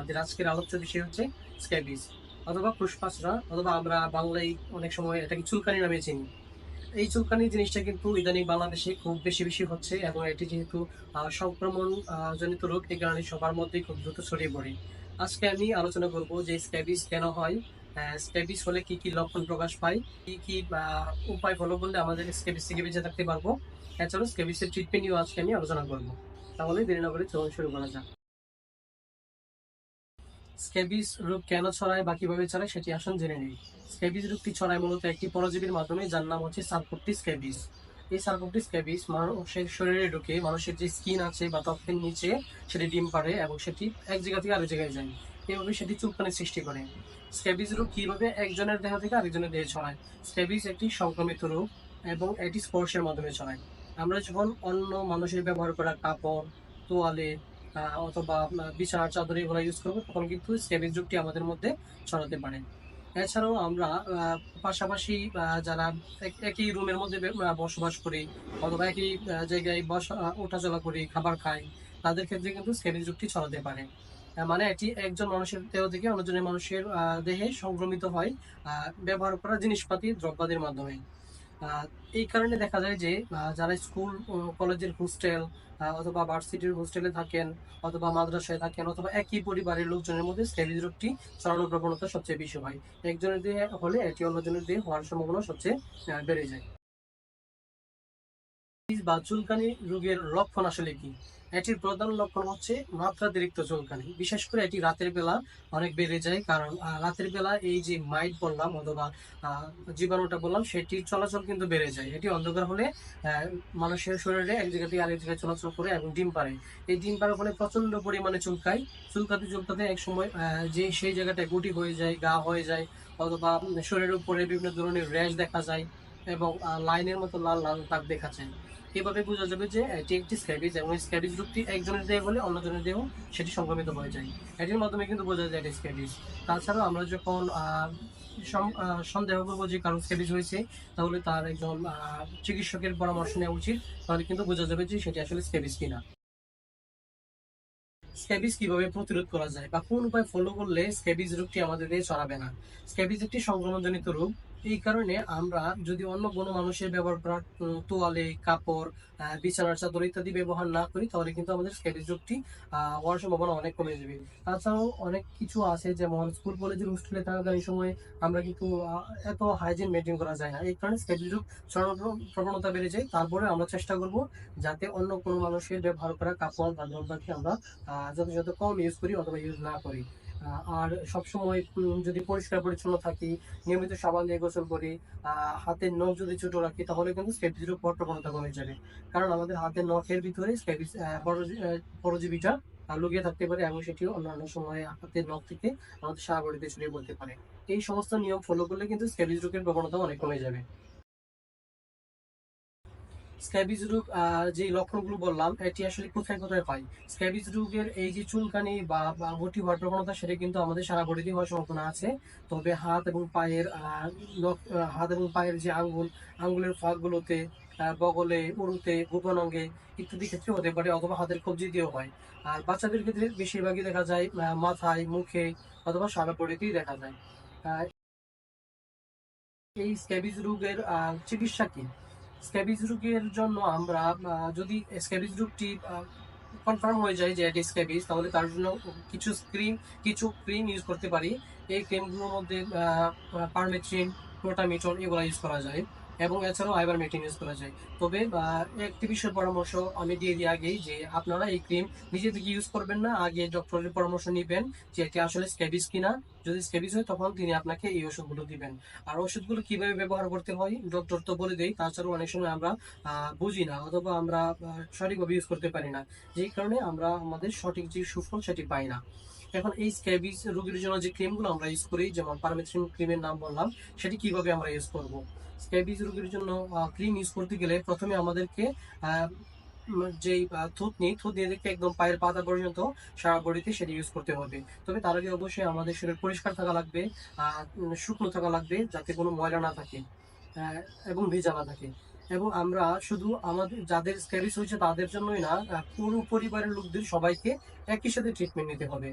আমাদের আজকের আলোচ্য বিষয় হচ্ছে স্ক্যাবিস অথবা ফুসফাসরা, অথবা আমরা বাংলায় অনেক সময় এটাকে চুলকানি নামে চিনি। এই চুলকানি জিনিসটা কিন্তু ইদানিং বাংলাদেশে খুব বেশি বেশি হচ্ছে, এবং এটি যেহেতু সংক্রমণ জনিত রোগ, এই কারণে সবার মধ্যেই খুব দ্রুত ছড়িয়ে পড়ে। আজকে আমি আলোচনা করব যে স্ক্যাবিস কেন হয়, স্ক্যাবিস হলে কি কি লক্ষণ প্রকাশ পায়, কি কি উপায় ফলো করলে আমাদের স্ক্যাবিস থেকে বেঁচে থাকতে পারবো। এছাড়াও স্ক্যাবিসের ট্রিটমেন্ট নিয়েও আজকে আমি আলোচনা করবো। তাহলে দেরি না করে চলুন শুরু করা যাক। স্ক্যাবিস রোগ কেন ছড়ায় বা কিভাবে ছড়ায় সেটি আসুন জেনে নিই। স্ক্যাবিস রোগটি ছড়ায় মূলত একটি পরজীবীর মাধ্যমে, যার নাম হচ্ছে সারকোপ্টিস স্ক্যাবিস। এই সারকোপ্টিস স্ক্যাবিস মানুষের শরীরে ঢুকে মানুষের যে স্কিন আছে বা ত্বকের নিচে সেটি ডিম পাড়ে, এবং সেটি এক জায়গা থেকে আরেক জায়গায় যায়। এভাবে সেটি চুলকানি সৃষ্টি করে। স্ক্যাবিস রোগ কিভাবে একজনের দেহ থেকে আরেকজনের দেহে ছড়ায়? স্ক্যাবিস একটি সংক্রমিত রোগ, এবং এটি স্পর্শের মাধ্যমে ছড়ায়। আমরা যখন অন্য মানুষের ব্যবহার করা কাপড়, তোয়ালে অথবা বিছানার চাদর এগুলো ইউজ করবো, তখন কিন্তু স্ক্যাবিস রোগটি আমাদের মধ্যে ছড়াতে পারে। এছাড়াও আমরা পাশাপাশি যারা একই রুমের মধ্যে বসবাস করি, অথবা একই জায়গায় ওঠাচলা করি, খাবার খাই, তাদের ক্ষেত্রে কিন্তু স্ক্যাবিস রোগটি ছড়াতে পারে। মানে এটি একজন মানুষের দেহ থেকে অন্যজনের মানুষের দেহে সংক্রমিত হয় ব্যবহার করা জিনিসপাতি দ্রব্যাদির মাধ্যমে। আহ, এই কারণে দেখা যায় যে যারা স্কুল ও কলেজের হোস্টেল অথবা ভার্সিটির হোস্টেলে থাকেন, অথবা মাদ্রাসায় থাকেন, অথবা একই পরিবারের লোকজনের মধ্যে স্ক্যাবিস রোগটি ছড়ানোর প্রবণতা সবচেয়ে বেশি হয়। একজনের দিয়ে হলে এটি অন্যজনের দিয়ে হওয়ার সম্ভাবনা সবচেয়ে বেড়ে যায়। বা চুলকানি রোগের লক্ষণ আসলে কি? এটির প্রধান লক্ষণ হচ্ছে মাত্রাতিরিক্ত চুলকানি। বিশেষ করে এটি রাতের বেলা অনেক বেড়ে যায়, কারণ রাতের বেলা এই যে মাইট বললাম অথবা আহ, জীবাণুটা বললাম, সেটির চলাচল কিন্তু বেড়ে যায়। এটি অন্ধকার হলে মানুষের শরীরে এক জায়গা থেকে আরেক জায়গায় চলাচল করে এবং ডিম পারে। এই ডিম পাড়ার ফলে প্রচন্ড পরিমাণে চুলকায়। চুলকাতে চুলকাতে এক সময় যে সেই জায়গাটা গুটি হয়ে যায়, গা হয়ে যায়, অথবা শরীরের উপরে বিভিন্ন ধরনের র্যাশ দেখা যায়, এবং লাইনের মতো লাল লাল দাগ দেখা যায়। এভাবে বোঝা যাবে যে এটি একটি স্ক্যাবিস, এবং এই স্ক্যাবিস রোগটি একজনের দেহে হলে অন্যজনের দেহ সেটি সংক্রমিত হয়ে যায়। এটির মাধ্যমে কিন্তু বোঝা যায় এটি স্ক্যাবিস। তাছাড়াও আমরা যখন সন্দেহ করবো যে কারো স্ক্যাবিস হয়েছে, তাহলে তার একজন চিকিৎসকের পরামর্শ নেওয়া উচিত। তাহলে কিন্তু বোঝা যাবে যে সেটি আসলে স্ক্যাবিস কিনা। স্ক্যাবিস কিভাবে প্রতিরোধ করা যায় বা কোন উপায় ফলো করলে স্ক্যাবিস রোগটি আমাদের দেহে ছড়াবে না? স্ক্যাবিস একটি সংক্রমণজনিত রোগ। এই কারণে আমরা যদি অন্য কোনো মানুষের ব্যবহার করা তোয়ালে, কাপড়, বিছানার চাদর ইত্যাদি ব্যবহার না করি, তাহলে কিন্তু আমাদের স্ক্যাবিস রোগটি হওয়ার সম্ভাবনা অনেক কমে যাবে। তাছাড়াও অনেক কিছু আছে, যেমন স্কুল কলেজের হোস্টেলে থাকাকালীন সময় আমরা কিন্তু এত হাইজিন মেনটেন করা যায় না, এই কারণে স্ক্যাবিস রোগ ছড়ানোর প্রবণতা বেড়ে যায়। তারপরে আমরা চেষ্টা করব যাতে অন্য কোনো মানুষের ব্যবহার করা কাপড় বা দ্রব্যাদি আমরা যথাযথ কম ইউজ করি অথবা ইউজ না করি। আর সবসময় যদি পরিষ্কার পরিচ্ছন্ন থাকি, নিয়মিত সাবান দিয়ে গোসল করি, হাতের নখ যদি ছোট রাখি, তাহলে কিন্তু স্ক্যাবিস রোগ হওয়ার প্রবণতা কমে যাবে। কারণ আমাদের হাতের নখের ভিতরে স্ক্যাবিস পরজীবীটা লুকিয়ে থাকতে পারে, এবং সেটিও অন্যান্য সময় হাতের নখ থেকে আমাদের সারা বডিতে ছড়িয়ে পড়তে পারে। এই সমস্ত নিয়ম ফলো করলে কিন্তু স্ক্যাবিস রোগের প্রবণতা অনেক কমে যাবে। স্ক্যাবিস রোগ যে লক্ষণগুলো বললাম, এটি আসলে কোথায় কোথায় হয়? স্ক্যাবিস রোগের এই যে চুলকানি বা গুটি হওয়ার প্রবণতা, সেটা কিন্তু আমাদের সারা বডিতে হওয়ার সম্ভাবনা আছে। তবে হাত এবং পায়ের হাত এবং পায়ের যে আঙ্গুলের ফাঁকগুলোতে, বগলে, উরুতে, গোপন অঙ্গে ইত্যাদি ক্ষেত্রে হতে পারে, অথবা হাতের কবজি দিয়েও হয়। আর বাচ্চাদের ক্ষেত্রে বেশিরভাগই দেখা যায় মাথায়, মুখে, অথবা সারা বডিতেই দেখা যায়। আহ, এই স্ক্যাবিস রোগের চিকিৎসা কি? স্ক্যাবিস রোগের জন্য আমরা যদি স্ক্যাবিস রোগটি কনফার্ম হয়ে যায় যে এটি স্ক্যাবিস, তাহলে তার জন্য কিছু ক্রিম ইউজ করতে পারি। এই ক্রিমগুলোর মধ্যে পারমেথ্রিন, প্রোটামিটন এগুলো ইউজ করা যায়, এবং এছাড়াও আইভারমেকটিন ইউজ করা যায়। তবে একটি বিষয়ের পরামর্শ আমি দিয়ে দিই আগেই, যে আপনারা এই ক্রিম নিজে থেকে ইউজ করবেন না, আগে ডক্টরের পরামর্শ নেবেন যে এটি আসলে স্ক্যাবিস কিনা। যদি স্ক্যাবিস হয়, তখন তিনি আপনাকে এই ওষুধগুলো দিবেন। আর ওষুধগুলো কিভাবে ব্যবহার করতে হয় ডক্টর তো বলে দেয়, তাছাড়াও অনেক সময় আমরা বুঝি না, অথবা আমরা সঠিকভাবে ইউজ করতে পারি না, যেই কারণে আমরা আমাদের সঠিক যে সুফল সেটি পাই না। এখন এই স্ক্যাবিস রোগীর জন্য যে ক্রিমগুলো আমরা ইউজ করি, যেমন পারমেথ্রিন ক্রিমের নাম বললাম, সেটি কিভাবে আমরা ইউজ করব? স্ক্যাবিস রোগীর জন্য ক্রিম ইউজ করতে গেলে প্রথমে আমাদেরকে যেই থুতনি থেকে একদম পায়ের পাতা পর্যন্ত সারা বডিতে সেটি ইউজ করতে হবে। তবে তার আগে অবশ্যই আমাদের শরীর পরিষ্কার থাকা লাগবে, শুকনো থাকা লাগবে, যাতে কোনো ময়লা না থাকে, আহ, এবং ভেজা না থাকে। এবং আমরা শুধু আমাদের যাদের স্ক্যাবিস হয়েছে তাদের জন্যই না, পুরো পরিবারের লোকদের সবাইকে একই সাথে ট্রিটমেন্ট নিতে হবে।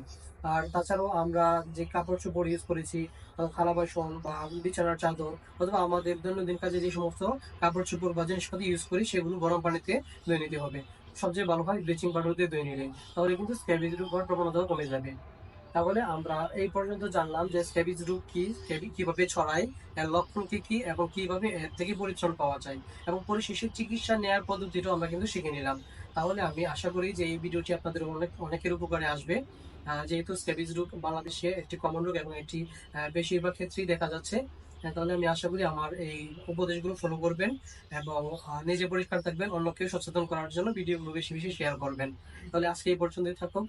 আর তাছাড়াও আমরা যে কাপড় চোপড় ইউজ করেছি, থালা বাসন বা বিছানার চাদর অথবা আমাদের দৈনন্দিন কাজে যে সমস্ত কাপড় চোপড় বা জিনিসপাতি ইউজ করি সেগুলো গরম পানিতে ধুয়ে নিতে হবে। সবচেয়ে ভালো হয় ব্লিচিং পাউডার দিয়ে ধুয়ে নিলে, তাহলে কিন্তু স্ক্যাবিস রোগ হওয়ার প্রবণতাও কমে যাবে। তাহলে আমরা এই পর্যন্ত জানলাম যে স্ক্যাবিস রোগ কি, স্ক্যাবি কিভাবে ছড়ায়, এর লক্ষণ কি কি এবং কিভাবে এর থেকে পরিত্রাণ পাওয়া যায়, এবং পরিশেষে চিকিৎসা নেওয়ার পদ্ধতিটাও আমরা কিন্তু শিখে নিলাম। তাহলে আমি আশা করি যে এই ভিডিওটি আপনাদের অনেকের উপকারে আসবে। যেহেতু স্ক্যাবিস রোগ বাংলাদেশে একটি কমন রোগ এবং এটি বেশিরভাগ ক্ষেত্রেই দেখা যাচ্ছে। তাহলে আমি আশা করি আমার এই উপদেশগুলো ফলো করবেন এবং নিজে পরিষ্কার থাকবেন, অন্যকেও সচেতন করার জন্য ভিডিওগুলো বেশি বেশি শেয়ার করবেন। তাহলে আজকে এই পর্যন্তই থাকুন।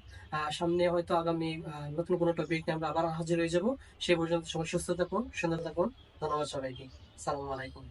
সামনে হয়তো আগামী নতুন কোনো টপিক নিয়ে আমরা আবার হাজির হয়ে যাব। সেই পর্যন্ত সবাই সুস্থ থাকুন, সুন্দর থাকুন। ধন্যবাদ সবাইকে। সালামু আলাইকুম।